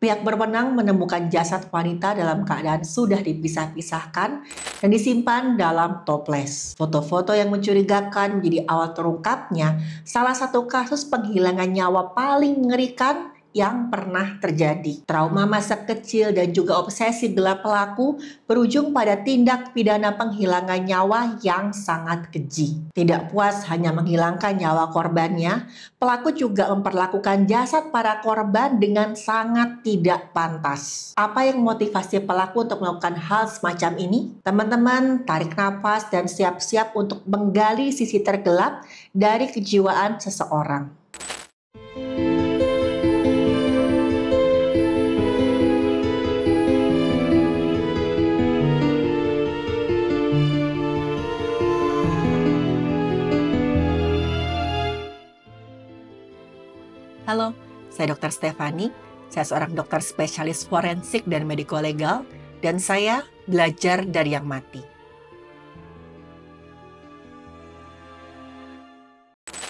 Pihak berwenang menemukan jasad wanita dalam keadaan sudah dipisah-pisahkan dan disimpan dalam toples. Foto-foto yang mencurigakan menjadi awal terungkapnya salah satu kasus penghilangan nyawa paling mengerikan yang pernah terjadi. Trauma masa kecil dan juga obsesi gelap pelaku berujung pada tindak pidana penghilangan nyawa yang sangat keji. Tidak puas hanya menghilangkan nyawa korbannya, pelaku juga memperlakukan jasad para korban dengan sangat tidak pantas. Apa yang motivasi pelaku untuk melakukan hal semacam ini? Teman-teman, tarik nafas dan siap-siap untuk menggali sisi tergelap dari kejiwaan seseorang. Halo, saya Dr. Stefani. Saya seorang dokter spesialis forensik dan mediko-legal, dan saya belajar dari yang mati.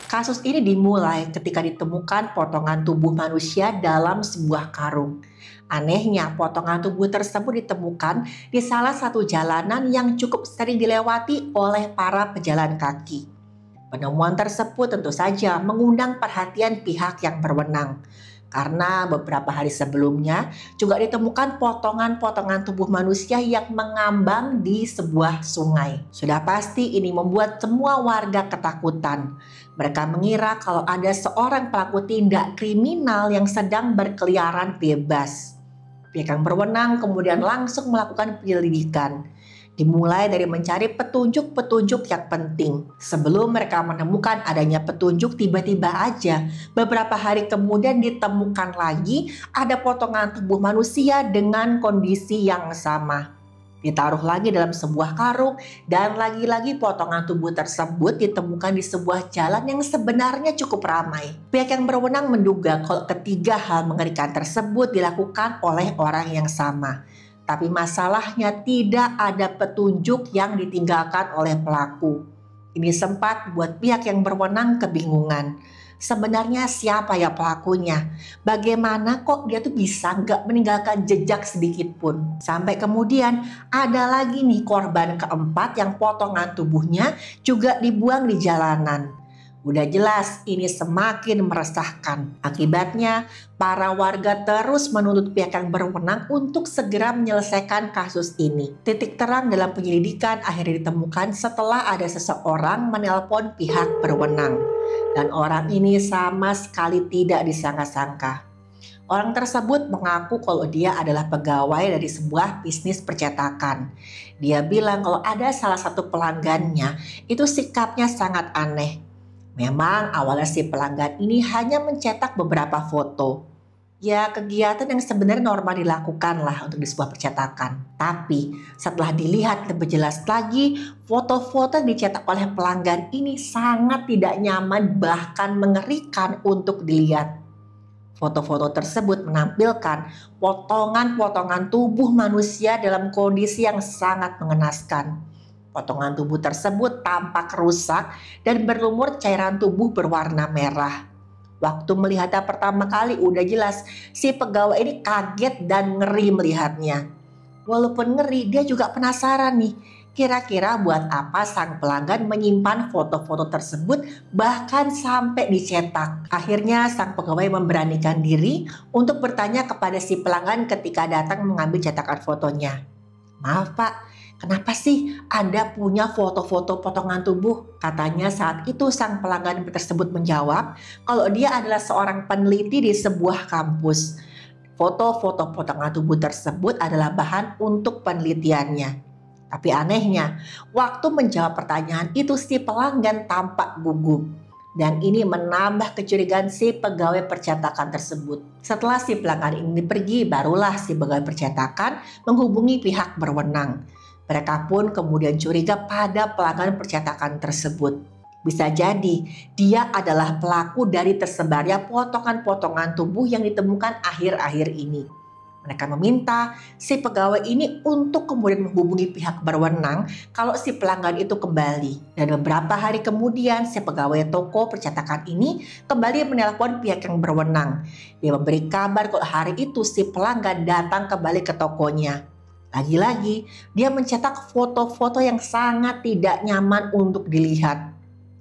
Kasus ini dimulai ketika ditemukan potongan tubuh manusia dalam sebuah karung. Anehnya, potongan tubuh tersebut ditemukan di salah satu jalanan yang cukup sering dilewati oleh para pejalan kaki. Penemuan tersebut tentu saja mengundang perhatian pihak yang berwenang, karena beberapa hari sebelumnya juga ditemukan potongan-potongan tubuh manusia yang mengambang di sebuah sungai. Sudah pasti ini membuat semua warga ketakutan. Mereka mengira kalau ada seorang pelaku tindak kriminal yang sedang berkeliaran bebas. Pihak yang berwenang kemudian langsung melakukan penyelidikan. Dimulai dari mencari petunjuk-petunjuk yang penting. Sebelum mereka menemukan adanya petunjuk, tiba-tiba aja beberapa hari kemudian ditemukan lagi ada potongan tubuh manusia dengan kondisi yang sama. Ditaruh lagi dalam sebuah karung dan lagi-lagi potongan tubuh tersebut ditemukan di sebuah jalan yang sebenarnya cukup ramai. Pihak yang berwenang menduga kalau ketiga hal mengerikan tersebut dilakukan oleh orang yang sama. Tapi masalahnya tidak ada petunjuk yang ditinggalkan oleh pelaku. Ini sempat buat pihak yang berwenang kebingungan. Sebenarnya siapa ya pelakunya? Bagaimana kok dia tuh bisa nggak meninggalkan jejak sedikit pun? Sampai kemudian ada lagi nih korban keempat yang potongan tubuhnya juga dibuang di jalanan. Udah jelas ini semakin meresahkan. Akibatnya, para warga terus menuntut pihak yang berwenang untuk segera menyelesaikan kasus ini. Titik terang dalam penyelidikan akhirnya ditemukan setelah ada seseorang menelpon pihak berwenang. Dan orang ini sama sekali tidak disangka-sangka. Orang tersebut mengaku kalau dia adalah pegawai dari sebuah bisnis percetakan. Dia bilang kalau ada salah satu pelanggannya itu sikapnya sangat aneh. Memang awalnya si pelanggan ini hanya mencetak beberapa foto. Ya, kegiatan yang sebenarnya normal dilakukan lah untuk di sebuah percetakan. Tapi setelah dilihat lebih jelas lagi, foto-foto yang dicetak oleh pelanggan ini sangat tidak nyaman bahkan mengerikan untuk dilihat. Foto-foto tersebut menampilkan potongan-potongan tubuh manusia dalam kondisi yang sangat mengenaskan. Potongan tubuh tersebut tampak rusak dan berlumur cairan tubuh berwarna merah. Waktu melihatnya pertama kali udah jelas si pegawai ini kaget dan ngeri melihatnya. Walaupun ngeri, dia juga penasaran nih. Kira-kira buat apa sang pelanggan menyimpan foto-foto tersebut bahkan sampai dicetak. Akhirnya sang pegawai memberanikan diri untuk bertanya kepada si pelanggan ketika datang mengambil cetakan fotonya. "Maaf Pak, kenapa sih Anda punya foto-foto potongan tubuh?" Katanya saat itu sang pelanggan tersebut menjawab kalau dia adalah seorang peneliti di sebuah kampus. Foto-foto potongan tubuh tersebut adalah bahan untuk penelitiannya. Tapi anehnya, waktu menjawab pertanyaan itu si pelanggan tampak gugup. Dan ini menambah kecurigaan si pegawai percetakan tersebut. Setelah si pelanggan ini pergi, barulah si pegawai percetakan menghubungi pihak berwenang. Mereka pun kemudian curiga pada pelanggan percetakan tersebut. Bisa jadi dia adalah pelaku dari tersebarnya potongan-potongan tubuh yang ditemukan akhir-akhir ini. Mereka meminta si pegawai ini untuk kemudian menghubungi pihak berwenang kalau si pelanggan itu kembali. Dan beberapa hari kemudian si pegawai toko percetakan ini kembali menelpon pihak yang berwenang. Dia memberi kabar kalau hari itu si pelanggan datang kembali ke tokonya. Lagi-lagi dia mencetak foto-foto yang sangat tidak nyaman untuk dilihat.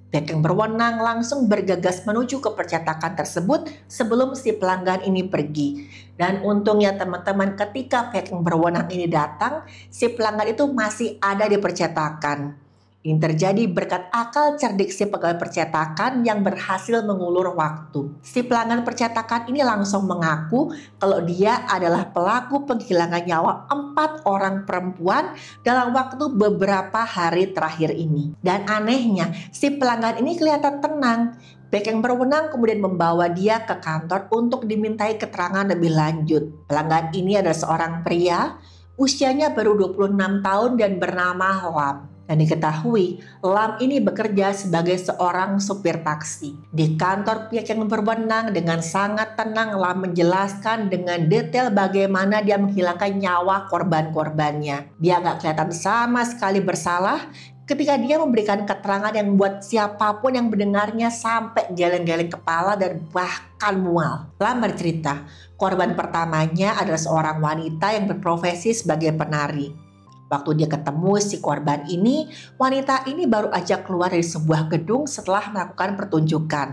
Pihak yang berwenang langsung bergegas menuju ke percetakan tersebut sebelum si pelanggan ini pergi. Dan untungnya teman-teman, ketika pihak yang berwenang ini datang, si pelanggan itu masih ada di percetakan. Ini terjadi berkat akal cerdik si pegawai percetakan yang berhasil mengulur waktu. Si pelanggan percetakan ini langsung mengaku kalau dia adalah pelaku penghilangan nyawa 4 orang perempuan dalam waktu beberapa hari terakhir ini. Dan anehnya, si pelanggan ini kelihatan tenang. Pihak yang berwenang kemudian membawa dia ke kantor untuk dimintai keterangan lebih lanjut. Pelanggan ini adalah seorang pria, usianya baru 26 tahun dan bernama Lam. Dan diketahui, Lam ini bekerja sebagai seorang supir taksi. Di kantor pihak yang berwenang dengan sangat tenang, Lam menjelaskan dengan detail bagaimana dia menghilangkan nyawa korban-korbannya. Dia nggak kelihatan sama sekali bersalah ketika dia memberikan keterangan yang membuat siapapun yang mendengarnya sampai geleng-geleng kepala dan bahkan mual. Lam bercerita, korban pertamanya adalah seorang wanita yang berprofesi sebagai penari. Waktu dia ketemu si korban ini, wanita ini baru aja keluar dari sebuah gedung setelah melakukan pertunjukan.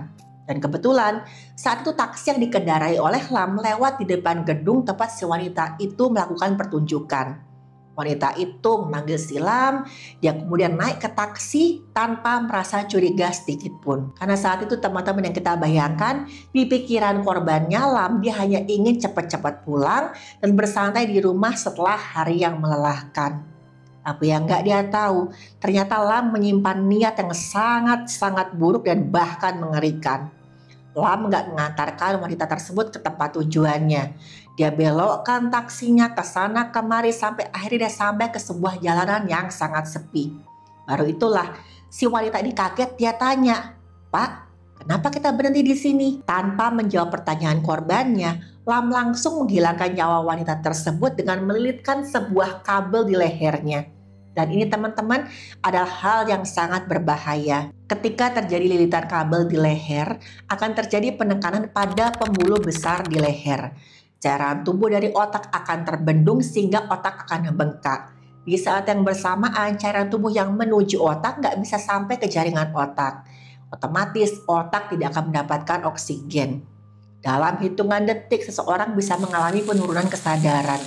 Dan kebetulan saat itu taksi yang dikendarai oleh Lam lewat di depan gedung tempat si wanita itu melakukan pertunjukan. Wanita itu memanggil si Lam, dia kemudian naik ke taksi tanpa merasa curiga sedikit pun. Karena saat itu teman-teman yang kita bayangkan, di pikiran korbannya Lam dia hanya ingin cepat-cepat pulang dan bersantai di rumah setelah hari yang melelahkan. Tapi yang gak dia tahu, ternyata Lam menyimpan niat yang sangat-sangat buruk dan bahkan mengerikan. Lam gak mengantarkan wanita tersebut ke tempat tujuannya. Dia belokkan taksinya ke sana kemari sampai akhirnya dia sampai ke sebuah jalanan yang sangat sepi. Baru itulah si wanita ini kaget, dia tanya, "Pak, kenapa kita berhenti di sini?" Tanpa menjawab pertanyaan korbannya, Lam langsung menghilangkan nyawa wanita tersebut dengan melilitkan sebuah kabel di lehernya. Dan ini teman-teman adalah hal yang sangat berbahaya. Ketika terjadi lilitan kabel di leher, akan terjadi penekanan pada pembuluh besar di leher. Cairan tubuh dari otak akan terbendung sehingga otak akan membengkak. Di saat yang bersamaan, cairan tubuh yang menuju otak nggak bisa sampai ke jaringan otak. Otomatis otak tidak akan mendapatkan oksigen. Dalam hitungan detik, seseorang bisa mengalami penurunan kesadaran.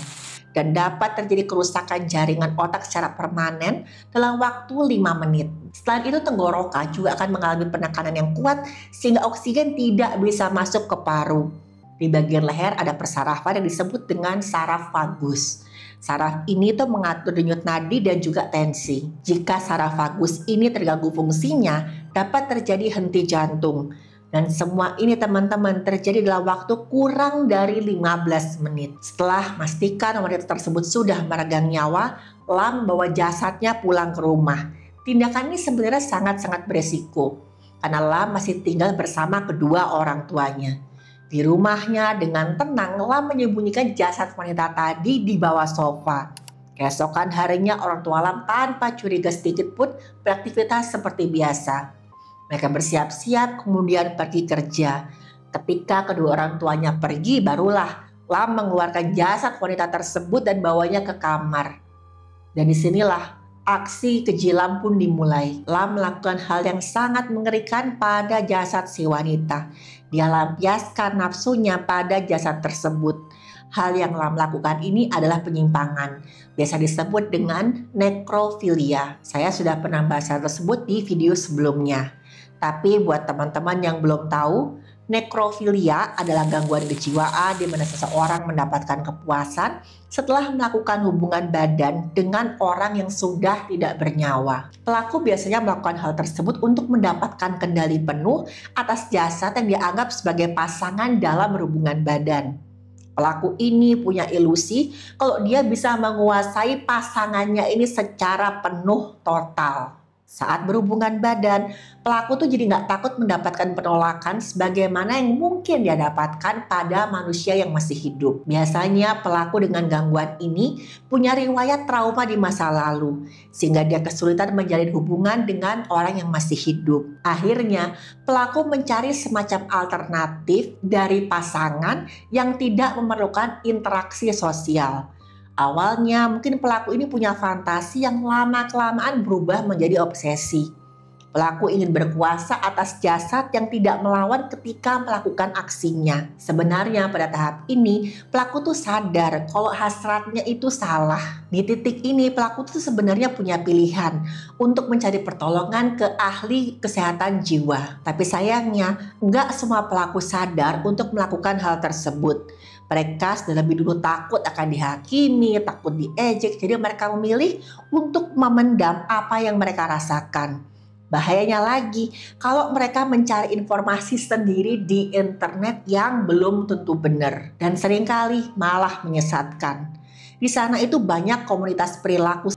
Dan dapat terjadi kerusakan jaringan otak secara permanen dalam waktu 5 menit. Selain itu, tenggorokan juga akan mengalami penekanan yang kuat sehingga oksigen tidak bisa masuk ke paru. Di bagian leher ada persarafan yang disebut dengan saraf vagus. Saraf ini tuh mengatur denyut nadi dan juga tensi. Jika saraf vagus ini terganggu fungsinya, dapat terjadi henti jantung. Dan semua ini teman-teman terjadi dalam waktu kurang dari 15 menit. Setelah memastikan wanita tersebut sudah meregang nyawa, Lam bawa jasadnya pulang ke rumah. Tindakan ini sebenarnya sangat-sangat beresiko. Karena Lam masih tinggal bersama kedua orang tuanya. Di rumahnya dengan tenang, Lam menyembunyikan jasad wanita tadi di bawah sofa. Keesokan harinya orang tua Lam tanpa curiga sedikit pun beraktivitas seperti biasa. Mereka bersiap-siap kemudian pergi kerja. Ketika kedua orang tuanya pergi, barulah Lam mengeluarkan jasad wanita tersebut dan bawanya ke kamar. Dan disinilah aksi keji Lam pun dimulai. Lam melakukan hal yang sangat mengerikan pada jasad si wanita. Dia lampiaskan nafsunya pada jasad tersebut. Hal yang Lam lakukan ini adalah penyimpangan. Biasa disebut dengan nekrofilia. Saya sudah pernah bahas hal tersebut di video sebelumnya. Tapi buat teman-teman yang belum tahu, nekrofilia adalah gangguan kejiwaan di mana seseorang mendapatkan kepuasan setelah melakukan hubungan badan dengan orang yang sudah tidak bernyawa. Pelaku biasanya melakukan hal tersebut untuk mendapatkan kendali penuh atas jasad yang dianggap sebagai pasangan dalam hubungan badan. Pelaku ini punya ilusi kalau dia bisa menguasai pasangannya ini secara penuh total. Saat berhubungan badan, pelaku tuh jadi nggak takut mendapatkan penolakan sebagaimana yang mungkin dia dapatkan pada manusia yang masih hidup. Biasanya pelaku dengan gangguan ini punya riwayat trauma di masa lalu, sehingga dia kesulitan menjalin hubungan dengan orang yang masih hidup. Akhirnya, pelaku mencari semacam alternatif dari pasangan yang tidak memerlukan interaksi sosial. Awalnya mungkin pelaku ini punya fantasi yang lama-kelamaan berubah menjadi obsesi. Pelaku ingin berkuasa atas jasad yang tidak melawan ketika melakukan aksinya. Sebenarnya pada tahap ini pelaku tuh sadar kalau hasratnya itu salah. Di titik ini pelaku tuh sebenarnya punya pilihan untuk mencari pertolongan ke ahli kesehatan jiwa. Tapi sayangnya nggak semua pelaku sadar untuk melakukan hal tersebut. Mereka sudah lebih dulu takut akan dihakimi, takut diejek, jadi mereka memilih untuk memendam apa yang mereka rasakan. Bahayanya lagi, kalau mereka mencari informasi sendiri di internet yang belum tentu benar dan seringkali malah menyesatkan. Di sana itu banyak komunitas perilaku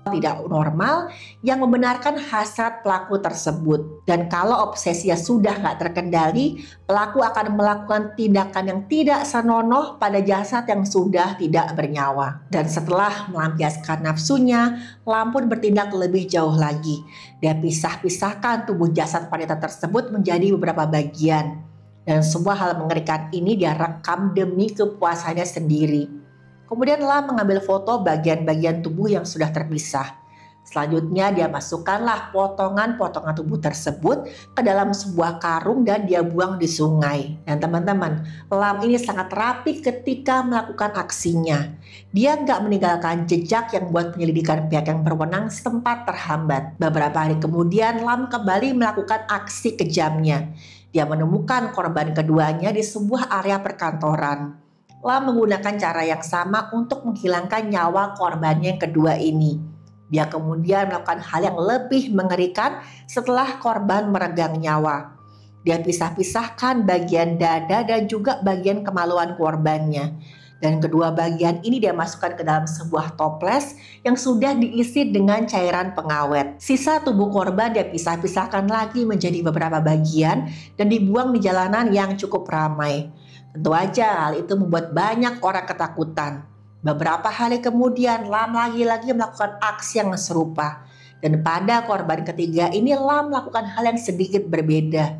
tidak normal yang membenarkan hasrat pelaku tersebut. Dan kalau obsesinya sudah nggak terkendali, pelaku akan melakukan tindakan yang tidak senonoh pada jasad yang sudah tidak bernyawa. Dan setelah melampiaskan nafsunya, Lam pun bertindak lebih jauh lagi. Dia pisah-pisahkan tubuh jasad wanita tersebut menjadi beberapa bagian. Dan semua hal mengerikan ini dia rekam demi kepuasannya sendiri. Kemudian Lam mengambil foto bagian-bagian tubuh yang sudah terpisah. Selanjutnya dia masukkanlah potongan-potongan tubuh tersebut ke dalam sebuah karung dan dia buang di sungai. Dan teman-teman, Lam ini sangat rapi ketika melakukan aksinya. Dia nggak meninggalkan jejak yang buat penyelidikan pihak yang berwenang sempat terhambat. Beberapa hari kemudian Lam kembali melakukan aksi kejamnya. Dia menemukan korban keduanya di sebuah area perkantoran. Lam menggunakan cara yang sama untuk menghilangkan nyawa korbannya yang kedua ini. Dia kemudian melakukan hal yang lebih mengerikan setelah korban meregang nyawa. Dia pisah-pisahkan bagian dada dan juga bagian kemaluan korbannya. Dan kedua bagian ini dia masukkan ke dalam sebuah toples yang sudah diisi dengan cairan pengawet. Sisa tubuh korban dia pisah-pisahkan lagi menjadi beberapa bagian dan dibuang di jalanan yang cukup ramai. Tentu aja hal itu membuat banyak orang ketakutan. Beberapa hari kemudian Lam lagi-lagi melakukan aksi yang serupa. Dan pada korban ketiga ini Lam melakukan hal yang sedikit berbeda.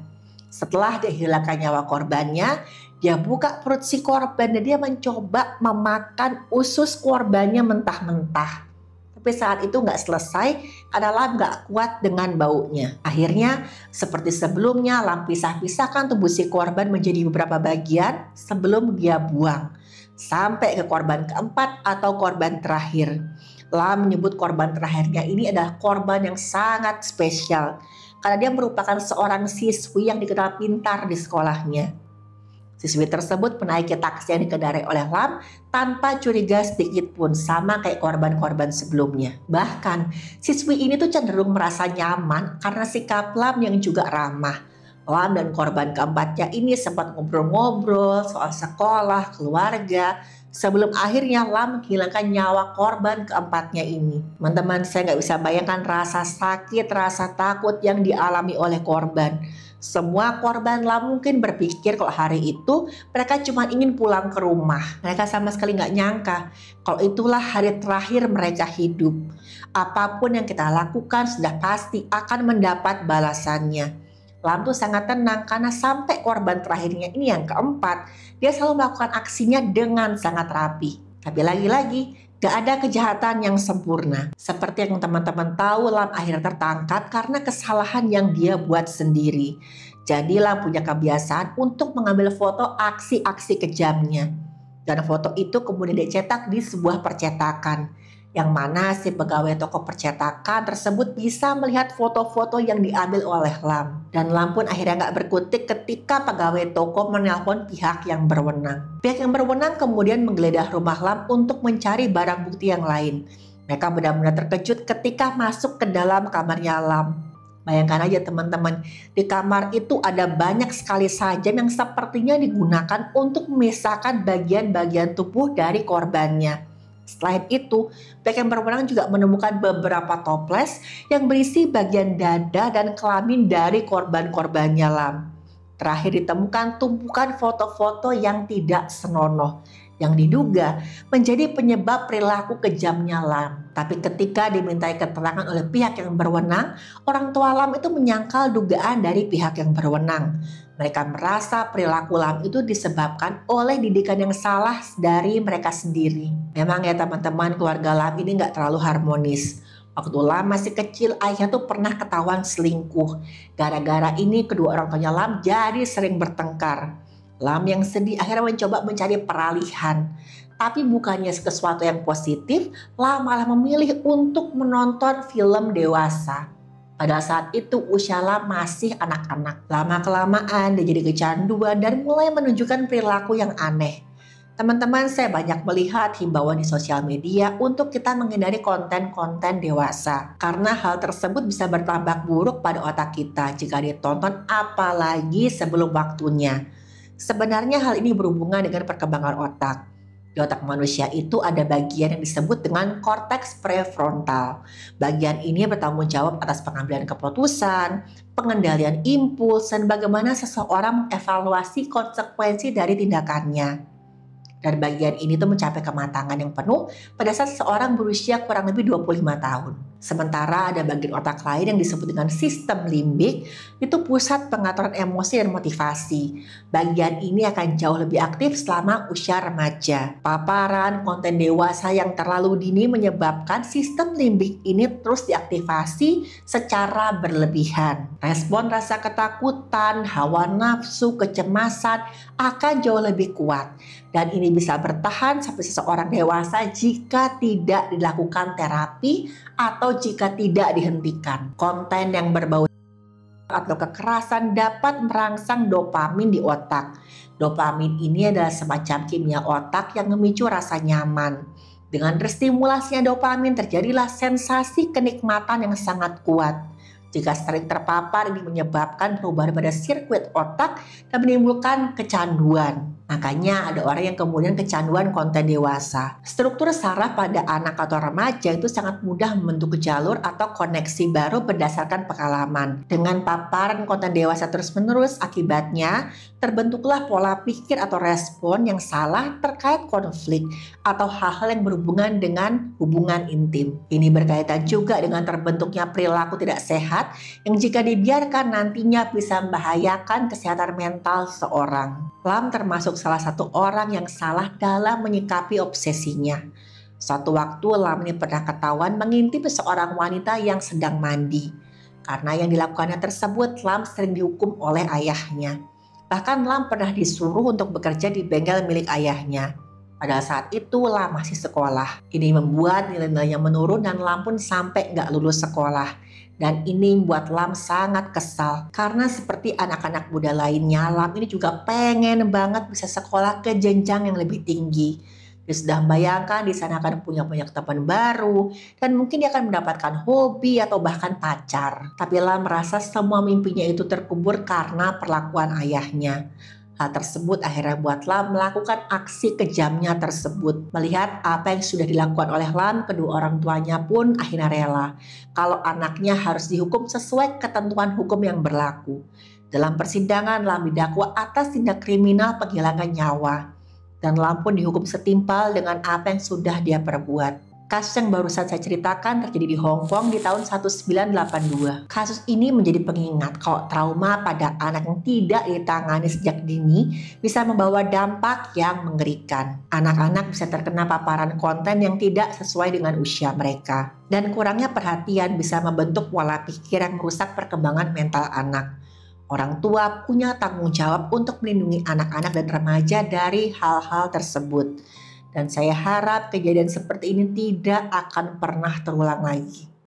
Setelah dia hilangkan nyawa korbannya, dia buka perut si korban dan dia mencoba memakan usus korbannya mentah-mentah. Tapi saat itu nggak selesai karena Lam nggak kuat dengan baunya. Akhirnya seperti sebelumnya Lam pisah-pisahkan tubuh si korban menjadi beberapa bagian sebelum dia buang. Sampai ke korban keempat atau korban terakhir. Lam menyebut korban terakhirnya ini adalah korban yang sangat spesial. Karena dia merupakan seorang siswi yang dikenal pintar di sekolahnya. Siswi tersebut menaiki taksi yang dikendarai oleh Lam tanpa curiga sedikit pun, sama kayak korban-korban sebelumnya. Bahkan siswi ini tuh cenderung merasa nyaman karena sikap Lam yang juga ramah. Lam dan korban keempatnya ini sempat ngobrol-ngobrol soal sekolah, keluarga, sebelum akhirnya Lam menghilangkan nyawa korban keempatnya ini. Teman-teman, saya nggak bisa bayangkan rasa sakit, rasa takut yang dialami oleh korban. Semua korban Lam mungkin berpikir kalau hari itu mereka cuma ingin pulang ke rumah. Mereka sama sekali nggak nyangka kalau itulah hari terakhir mereka hidup. Apapun yang kita lakukan sudah pasti akan mendapat balasannya. Lam tuh sangat tenang karena sampai korban terakhirnya ini yang keempat, dia selalu melakukan aksinya dengan sangat rapi. Tapi lagi-lagi, gak ada kejahatan yang sempurna. Seperti yang teman-teman tahu, Lam akhirnya tertangkap karena kesalahan yang dia buat sendiri. Jadi Lam punya kebiasaan untuk mengambil foto aksi-aksi kejamnya. Dan foto itu kemudian dicetak di sebuah percetakan. Yang mana si pegawai toko percetakan tersebut bisa melihat foto-foto yang diambil oleh Lam. Dan Lam pun akhirnya gak berkutik ketika pegawai toko menelpon pihak yang berwenang. Pihak yang berwenang kemudian menggeledah rumah Lam untuk mencari barang bukti yang lain. Mereka benar-benar terkejut ketika masuk ke dalam kamarnya Lam. Bayangkan aja teman-teman, di kamar itu ada banyak sekali sajam yang sepertinya digunakan untuk memisahkan bagian-bagian tubuh dari korbannya. Selain itu, pihak yang berwenang juga menemukan beberapa toples yang berisi bagian dada dan kelamin dari korban-korbannya, Lam. Terakhir ditemukan tumpukan foto-foto yang tidak senonoh yang diduga menjadi penyebab perilaku kejamnya Lam. Tapi ketika dimintai keterangan oleh pihak yang berwenang, orang tua Lam itu menyangkal dugaan dari pihak yang berwenang. Mereka merasa perilaku Lam itu disebabkan oleh didikan yang salah dari mereka sendiri. Memang ya teman-teman, keluarga Lam ini gak terlalu harmonis. Waktu Lam masih kecil, ayah tuh pernah ketahuan selingkuh. Gara-gara ini kedua orang tuanya Lam jadi sering bertengkar. Lam yang sedih akhirnya mencoba mencari peralihan. Tapi bukannya sesuatu yang positif, Lam malah memilih untuk menonton film dewasa. Pada saat itu usia Lam masih anak-anak. Lama-kelamaan dia jadi kecanduan dan mulai menunjukkan perilaku yang aneh. Teman-teman, saya banyak melihat himbauan di sosial media untuk kita menghindari konten-konten dewasa. Karena hal tersebut bisa berdampak buruk pada otak kita jika ditonton apalagi sebelum waktunya. Sebenarnya hal ini berhubungan dengan perkembangan otak. Di otak manusia itu ada bagian yang disebut dengan korteks prefrontal. Bagian ini bertanggung jawab atas pengambilan keputusan, pengendalian impuls, dan bagaimana seseorang mengevaluasi konsekuensi dari tindakannya. Dan bagian ini tuh mencapai kematangan yang penuh pada saat seseorang berusia kurang lebih 25 tahun. Sementara ada bagian otak lain yang disebut dengan sistem limbik, itu pusat pengaturan emosi dan motivasi. Bagian ini akan jauh lebih aktif selama usia remaja. Paparan konten dewasa yang terlalu dini menyebabkan sistem limbik ini terus diaktifasi secara berlebihan. Respon rasa ketakutan, hawa nafsu, kecemasan akan jauh lebih kuat. Dan ini bisa bertahan sampai seseorang dewasa jika tidak dilakukan terapi atau jika tidak dihentikan. Konten yang berbau atau kekerasan dapat merangsang dopamin di otak. Dopamin ini adalah semacam kimia otak yang memicu rasa nyaman. Dengan terstimulasinya dopamin terjadilah sensasi kenikmatan yang sangat kuat. Jika sering terpapar, ini menyebabkan perubahan pada sirkuit otak dan menimbulkan kecanduan. Makanya ada orang yang kemudian kecanduan konten dewasa. Struktur saraf pada anak atau remaja itu sangat mudah membentuk jalur atau koneksi baru berdasarkan pengalaman. Dengan paparan konten dewasa terus-menerus, akibatnya terbentuklah pola pikir atau respon yang salah terkait konflik atau hal-hal yang berhubungan dengan hubungan intim. Ini berkaitan juga dengan terbentuknya perilaku tidak sehat yang jika dibiarkan nantinya bisa membahayakan kesehatan mental seorang. Lam termasuk salah satu orang yang salah dalam menyikapi obsesinya. Suatu waktu Lam ini pernah ketahuan mengintip seorang wanita yang sedang mandi. Karena yang dilakukannya tersebut, Lam sering dihukum oleh ayahnya. Bahkan Lam pernah disuruh untuk bekerja di bengkel milik ayahnya. Pada saat itu Lam masih sekolah. Ini membuat nilai-nilainya menurun dan Lam pun sampai nggak lulus sekolah. Dan ini membuat Lam sangat kesal. Karena seperti anak-anak muda lainnya, Lam ini juga pengen banget bisa sekolah ke jenjang yang lebih tinggi. Dia sudah membayangkan di sana akan punya banyak teman baru. Dan mungkin dia akan mendapatkan hobi atau bahkan pacar. Tapi Lam merasa semua mimpinya itu terkubur karena perlakuan ayahnya. Hal tersebut akhirnya buat Lam melakukan aksi kejamnya tersebut. Melihat apa yang sudah dilakukan oleh Lam, kedua orang tuanya pun akhirnya rela kalau anaknya harus dihukum sesuai ketentuan hukum yang berlaku. Dalam persidangan, Lam didakwa atas tindak kriminal penghilangan nyawa. Dan Lam pun dihukum setimpal dengan apa yang sudah dia perbuat. Kasus yang barusan saya ceritakan terjadi di Hong Kong di tahun 1982. Kasus ini menjadi pengingat kalau trauma pada anak yang tidak ditangani sejak dini bisa membawa dampak yang mengerikan. Anak-anak bisa terkena paparan konten yang tidak sesuai dengan usia mereka. Dan kurangnya perhatian bisa membentuk pola pikir yang merusak perkembangan mental anak. Orang tua punya tanggung jawab untuk melindungi anak-anak dan remaja dari hal-hal tersebut. Dan saya harap kejadian seperti ini tidak akan pernah terulang lagi.